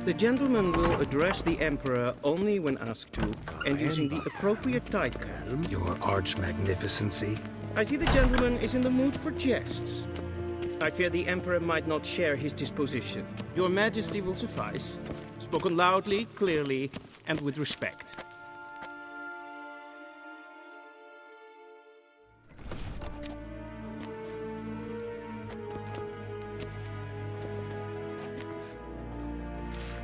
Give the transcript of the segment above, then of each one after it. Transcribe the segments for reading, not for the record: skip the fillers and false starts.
The gentleman will address the Emperor only when asked to, and using the appropriate title. Your Arch-Magnificency? I see the gentleman is in the mood for jests. I fear the Emperor might not share his disposition. Your Majesty will suffice. Spoken loudly, clearly, and with respect.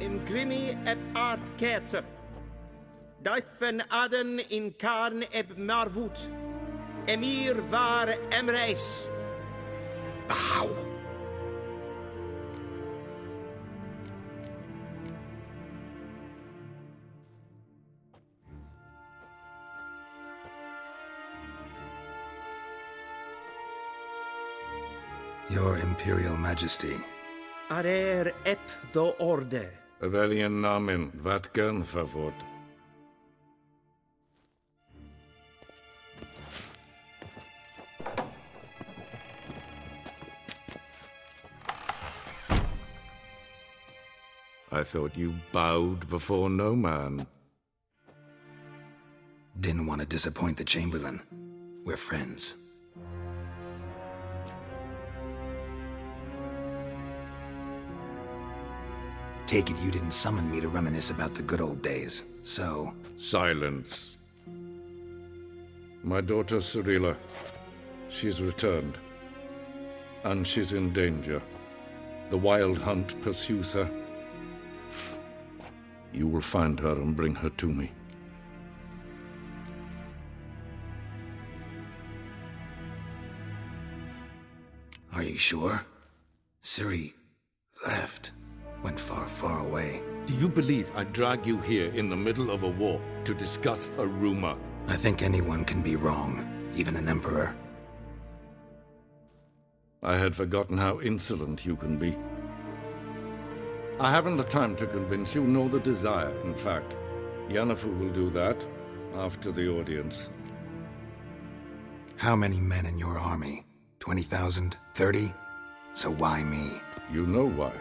In grimi eb art ketzer. Daifen aden in karn eb marvut. Emir var emreis. Bow! Your Imperial Majesty. Arer ep the orde. Velian namen, vatkan favor. I thought you bowed before no man. Didn't want to disappoint the Chamberlain. We're friends. Take it you didn't summon me to reminisce about the good old days, so... Silence. My daughter Ciri, she's returned. And she's in danger. The Wild Hunt pursues her. You will find her and bring her to me. Are you sure? Ciri left. Went far, far away. Do you believe I'd drag you here in the middle of a war to discuss a rumor? I think anyone can be wrong, even an emperor. I had forgotten how insolent you can be. I haven't the time to convince you, nor the desire, in fact. Yennefer will do that after the audience. How many men in your army? 20,000? 30? So why me? You know why.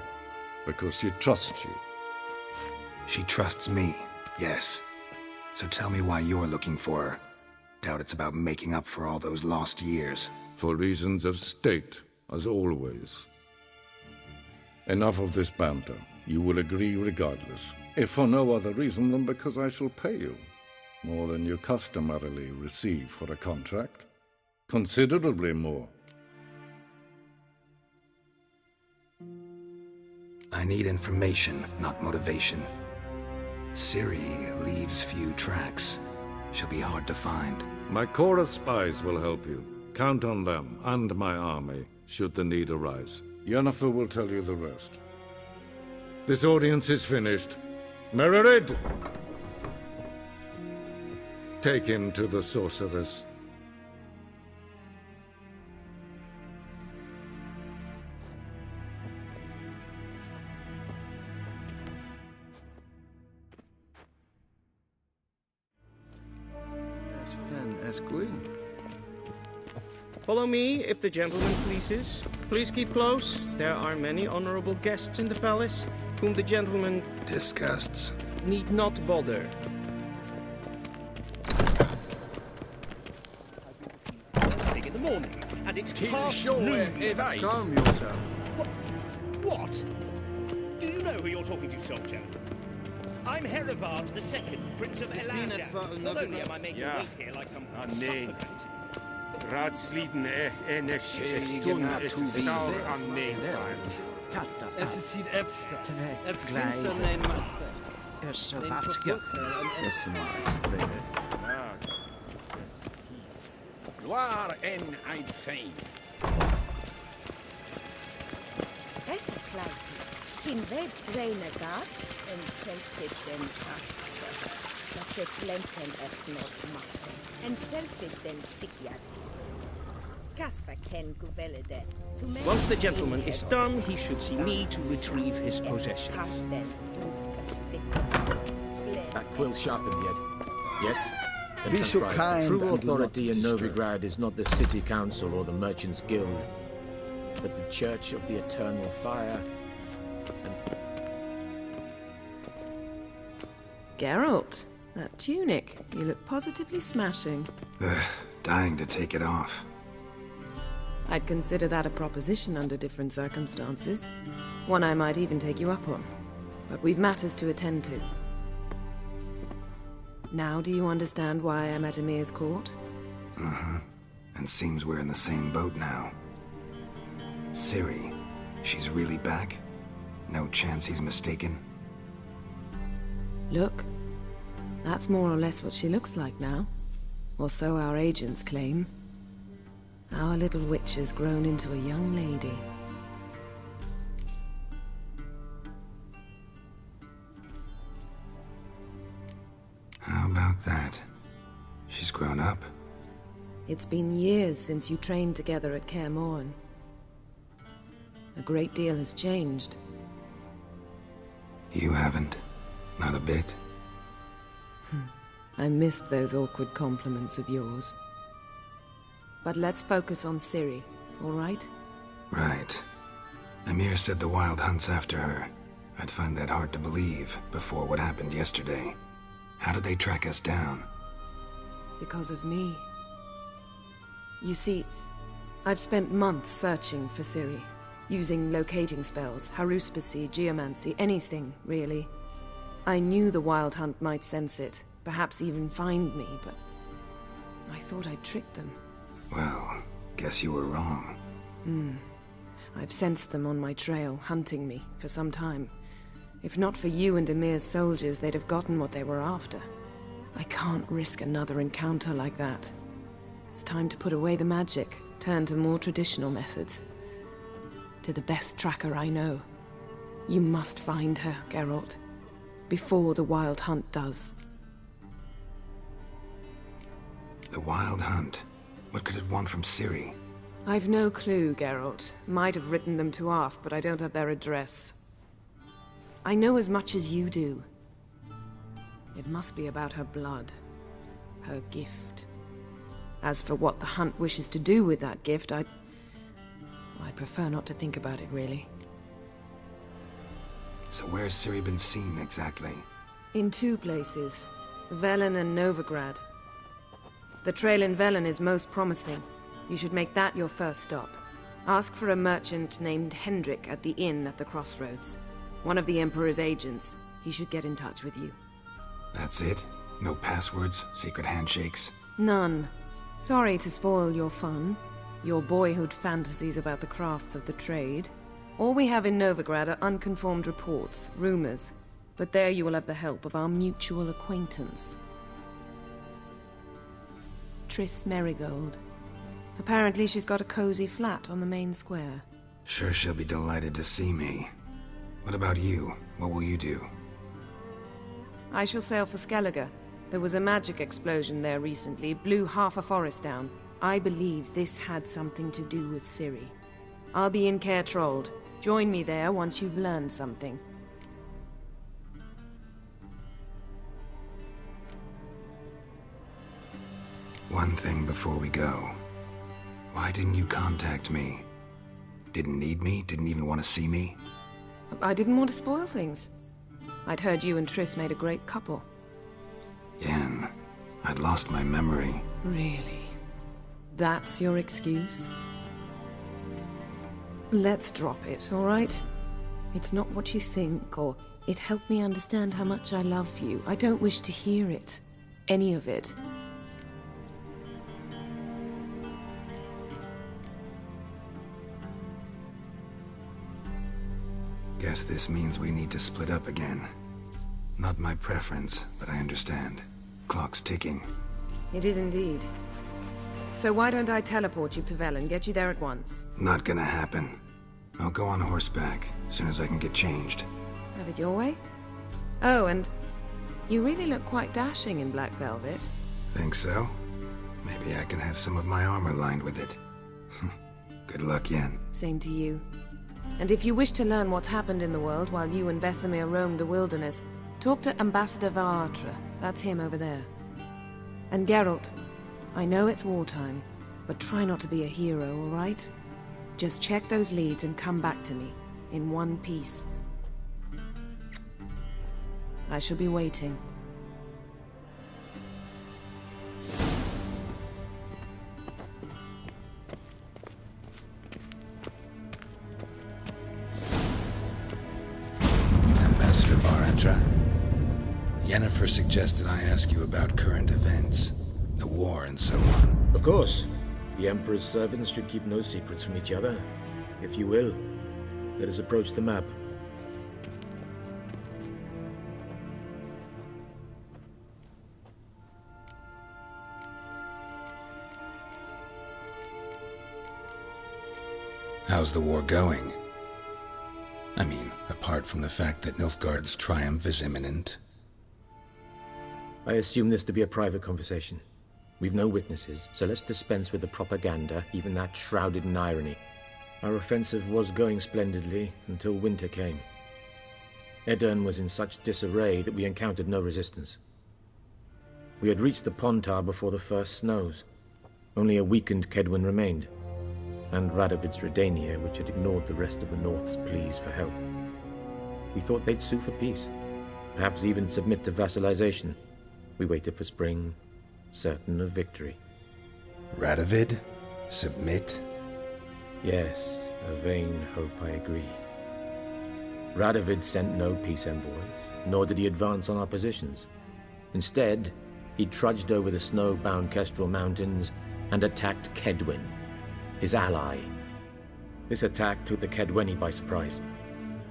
Because she trusts you. She trusts me, yes. So tell me why you're looking for her. Doubt it's about making up for all those lost years. For reasons of state, as always. Enough of this banter. You will agree regardless. If for no other reason than because I shall pay you. More than you customarily receive for a contract. Considerably more. I need information, not motivation. Ciri leaves few tracks. She'll be hard to find. My corps of spies will help you. Count on them, and my army, should the need arise. Yennefer will tell you the rest. This audience is finished. Mererid! Take him to the sorceress. Follow me, if the gentleman pleases. Please keep close. There are many honorable guests in the palace, whom the gentleman... disgusts. ...need not bother. First thing in the morning, and it's past noon. Calm yourself. What? Do you know who you're talking to, soldier? I'm Herivard II, Prince of Elander. Not only am I making wait here like some supplicant. Raadsliden ene stund is saur an neervaart. Es ziet efsa. Finster neem Så vackert. Det som är stress. Gloire en ein fein. Essa kleiti. Hin web reine gat en selfit den kafta. Das se glenten öppnot matte. En selfit den sigjad. Once the gentleman is done, he should see me to retrieve his possessions. That quill sharpened yet? Yes? Be so kind. True authority in Novigrad is not the city council or the merchants' guild, but the Church of the Eternal Fire. Geralt, that tunic. You look positively smashing. Ugh, dying to take it off. I'd consider that a proposition under different circumstances. One I might even take you up on. But we've matters to attend to. Now do you understand why I'm at Emir's court? Mm-hmm. And seems we're in the same boat now. Ciri, she's really back? No chance he's mistaken? Look, that's more or less what she looks like now. Or so our agents claim. Our little witch has grown into a young lady. How about that? She's grown up? It's been years since you trained together at Kaer Morhen. A great deal has changed. You haven't? Not a bit? I missed those awkward compliments of yours. But let's focus on Ciri, all right? Right. Emir said the Wild Hunt's after her. I'd find that hard to believe before what happened yesterday. How did they track us down? Because of me. You see, I've spent months searching for Ciri, using locating spells, haruspicy, geomancy, anything, really. I knew the Wild Hunt might sense it, perhaps even find me, but I thought I'd tricked them. Well, guess you were wrong. I've sensed them on my trail, hunting me, for some time. If not for you and Emir's soldiers, they'd have gotten what they were after. I can't risk another encounter like that. It's time to put away the magic, turn to more traditional methods. To the best tracker I know. You must find her, Geralt. Before the Wild Hunt does. The Wild Hunt? What could it want from Ciri? I've no clue, Geralt. Might have written them to ask, but I don't have their address. I know as much as you do. It must be about her blood. Her gift. As for what the Hunt wishes to do with that gift, I'd prefer not to think about it, really. So where's Ciri been seen, exactly? In two places. Velen and Novigrad. The trail in Velen is most promising. You should make that your first stop. Ask for a merchant named Hendrik at the inn at the crossroads. One of the Emperor's agents. He should get in touch with you. That's it? No passwords? Secret handshakes? None. Sorry to spoil your fun. Your boyhood fantasies about the crafts of the trade. All we have in Novigrad are unconfirmed reports, rumors. But there you will have the help of our mutual acquaintance. Triss Merigold. Apparently she's got a cozy flat on the main square. Sure she'll be delighted to see me. What about you? What will you do? I shall sail for Skellige. There was a magic explosion there recently, blew half a forest down. I believe this had something to do with Ciri. I'll be in Caer Trold. Join me there once you've learned something. One thing before we go. Why didn't you contact me? Didn't need me? Didn't even want to see me? I didn't want to spoil things. I'd heard you and Triss made a great couple. Yen, I'd lost my memory. Really? That's your excuse? Let's drop it, all right? It's not what you think, or it helped me understand how much I love you. I don't wish to hear it. Any of it. Guess this means we need to split up again. Not my preference, but I understand. Clock's ticking. It is indeed. So why don't I teleport you to Velen, get you there at once? Not gonna happen. I'll go on horseback, as soon as I can get changed. Have it your way? Oh, and you really look quite dashing in black velvet. Think so? Maybe I can have some of my armor lined with it. Good luck, Yen. Same to you. And if you wish to learn what's happened in the world while you and Vesemir roamed the wilderness, talk to Ambassador Varatra. That's him over there. And Geralt, I know it's wartime, but try not to be a hero, all right? Just check those leads and come back to me, in one piece. I shall be waiting. Yennefer suggested I ask you about current events, the war and so on. Of course. The Emperor's servants should keep no secrets from each other. If you will, let us approach the map. How's the war going? I mean, apart from the fact that Nilfgaard's triumph is imminent. I assume this to be a private conversation. We've no witnesses, so let's dispense with the propaganda, even that shrouded in irony. Our offensive was going splendidly until winter came. Edirn was in such disarray that we encountered no resistance. We had reached the Pontar before the first snows. Only a weakened Kedwen remained, and Radovid's Redania, which had ignored the rest of the North's pleas for help. We thought they'd sue for peace, perhaps even submit to vassalization. We waited for spring, certain of victory. Radovid? Submit? Yes, a vain hope, I agree. Radovid sent no peace envoys, nor did he advance on our positions. Instead, he trudged over the snow-bound Kestrel Mountains and attacked Kedwen, his ally. This attack took the Kedweni by surprise.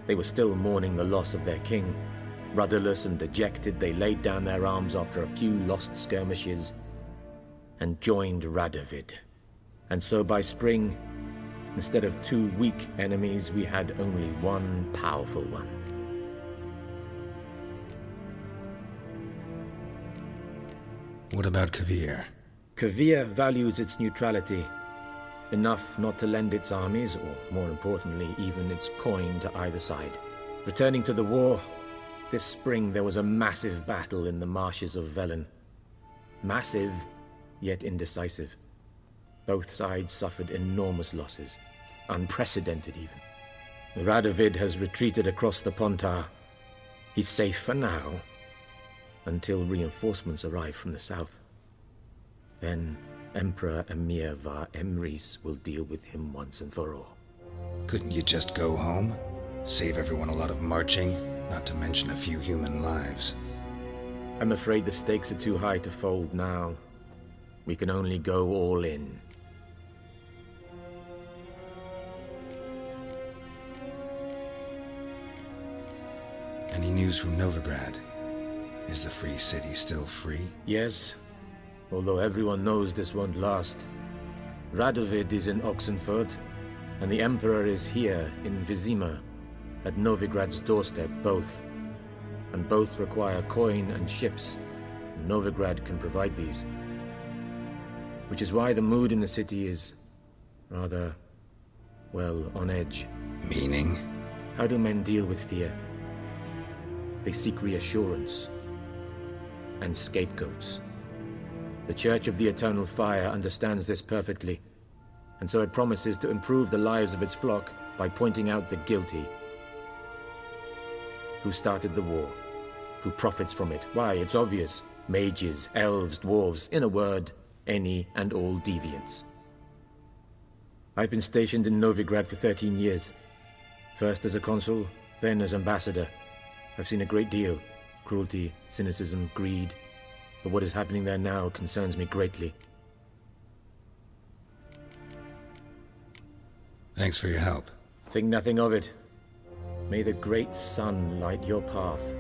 They were still mourning the loss of their king. Rudderless and dejected, they laid down their arms after a few lost skirmishes and joined Radovid. And so by spring, instead of 2 weak enemies, we had only one powerful one. What about Kovir? Kovir values its neutrality, enough not to lend its armies, or more importantly, even its coin to either side. Returning to the war, this spring there was a massive battle in the marshes of Velen. Massive, yet indecisive. Both sides suffered enormous losses, unprecedented even. Radovid has retreated across the Pontar. He's safe for now, until reinforcements arrive from the south. Then Emperor Emir var Emrys will deal with him once and for all. Couldn't you just go home? Save everyone a lot of marching, not to mention a few human lives. I'm afraid the stakes are too high to fold now. We can only go all in. Any news from Novigrad? Is the Free City still free? Yes, although everyone knows this won't last. Radovid is in Oxenfurt, and the Emperor is here in Vizima, at Novigrad's doorstep, both. And both require coin and ships. Novigrad can provide these. Which is why the mood in the city is rather, well, on edge. Meaning? How do men deal with fear? They seek reassurance and scapegoats. The Church of the Eternal Fire understands this perfectly, and so it promises to improve the lives of its flock by pointing out the guilty. Who started the war? Who profits from it? Why, it's obvious. Mages, elves, dwarves, in a word, any and all deviants. I've been stationed in Novigrad for 13 years. First as a consul, then as ambassador. I've seen a great deal. Cruelty, cynicism, greed. But what is happening there now concerns me greatly. Thanks for your help. Think nothing of it. May the great sun light your path.